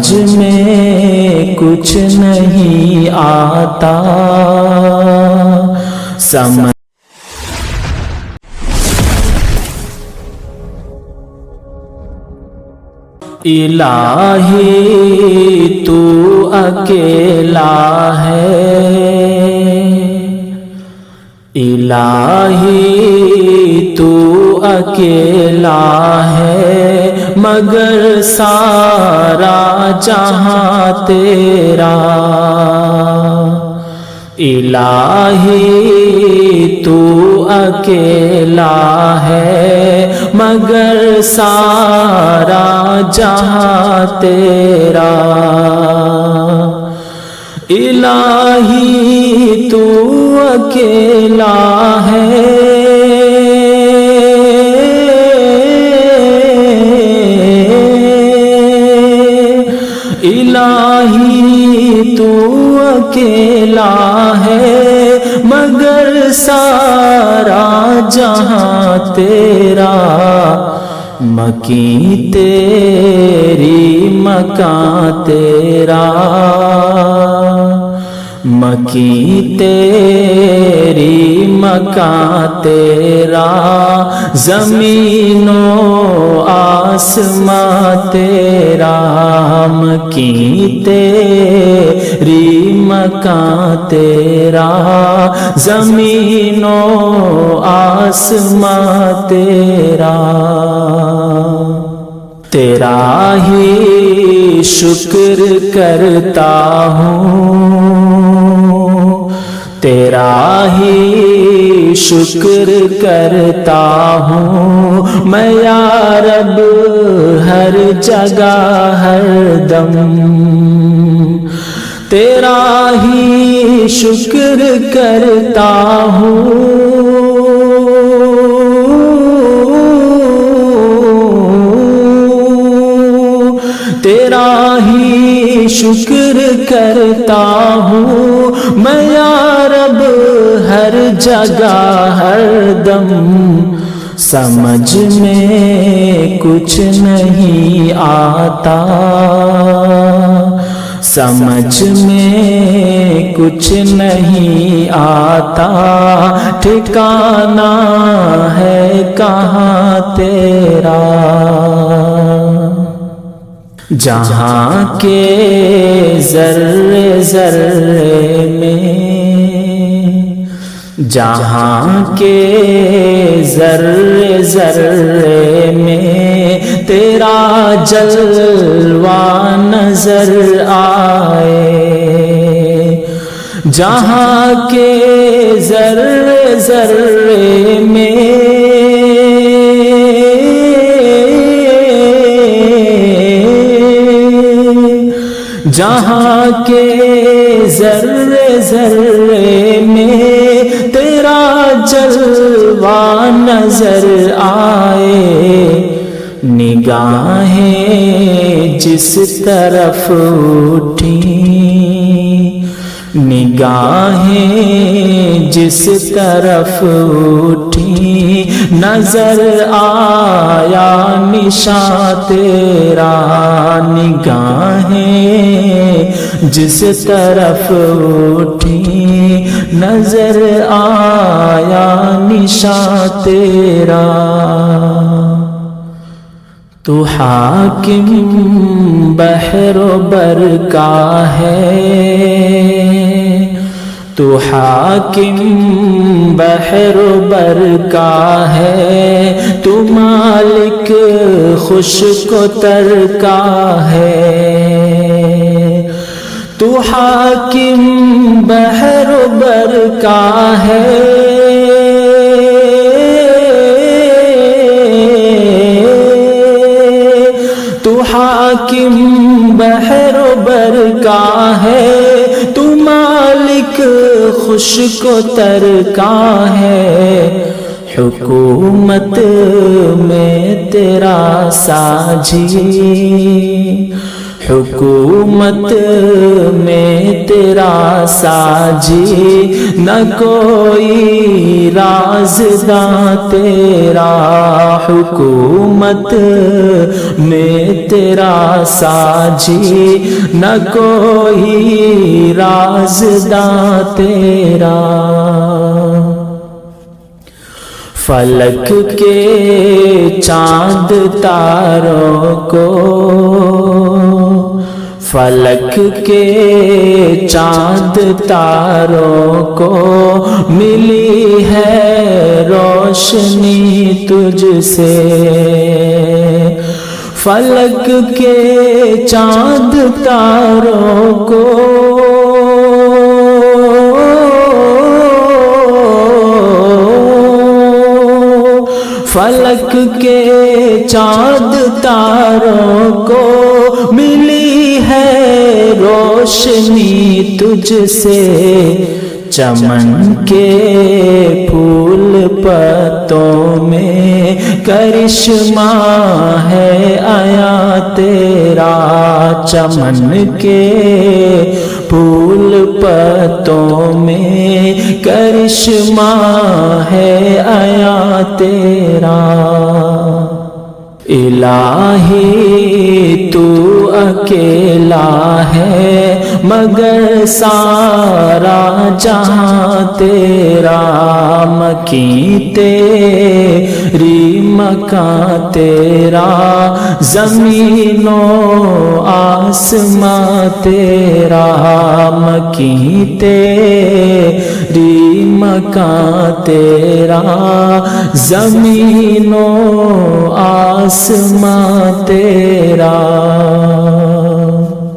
سمجھ میں کچھ نہیں آتا، سمجھ الہی تو اکیلا ہے، الہی تو اکیلا ہے، مگر سارا جہاں تیرا، الہی تو اکیلا ہے، مگر سارا جہاں تیرا، الہی تو اکیلا ہے، الہی تو اکیلا ہے، مگر سارا جہاں تیرا، مکیں تیری مکان تیرا، مکیں تیری مکان تیرا، زمین و آسمان تیرا، مکیں تیری مکان تیرا، زمین و آسمان تیرا، تیرا ہی شکر کرتا ہوں، تیرا ہی شکر کرتا ہوں میں یا رب، ہر جگہ ہر دم، تیرا ہی شکر کرتا ہوں، تیرا ہی شکر کرتا ہوں میں یا رب، ہر جگہ ہر دم، سمجھ میں کچھ نہیں آتا، سمجھ میں کچھ نہیں آتا، ٹھکانہ ہے کہاں تیرا، جہاں کے ذرے ذرے میں، جہاں کے ذرے ذرے میں تیرا جلوہ نظر آئے، جہاں کے ذرے ذرے میں، جہاں کے ذرے ذرے میں تیرا جلوہ نظر آئے، نگاہیں جس طرف اٹھیں، نگاہیں جس طرف اٹھیں، نظر آیا نشاں تیرا، نگاہیں جس طرف اٹھیں، نظر آیا نشاں تیرا، تو حاکم بحر و بر کا ہے، تو حاکم بحر و بر کا ہے، تو مالک خشک و تر کا ہے، تو حاکم بحر و بر کا ہے، تو حاکم بحر و بر کا ہے، تو مالک خشک و تر کا ہے، حکومت میں تیرا ساجی، حکومت میں تیرا ساجی نہ کوئی رازداں تیرا، حکومت میں تیرا ساجی نہ کوئی رازداں تیرا۔ فلک کے چاند تاروں کو، فلک کے چاند تاروں کو ملی ہے روشنی تجھ سے، فلک کے چاند تاروں کو فلک کے چاند تاروں کو ملی ہے روشنی تجھ سے، چمن کے پھول پتوں میں کرشمہ ہے آیا تیرا، چمن کے پھول پتوں میں کرشمہ ہے آیا تیرا۔ الہی تو اکیلا ہے مگر سارا جہاں تیرا، مکیں تیری مکان تیرا، زمین و آسمان تیرا، مکیں تیری مکان تیرا، زمین و آسمان تیرا۔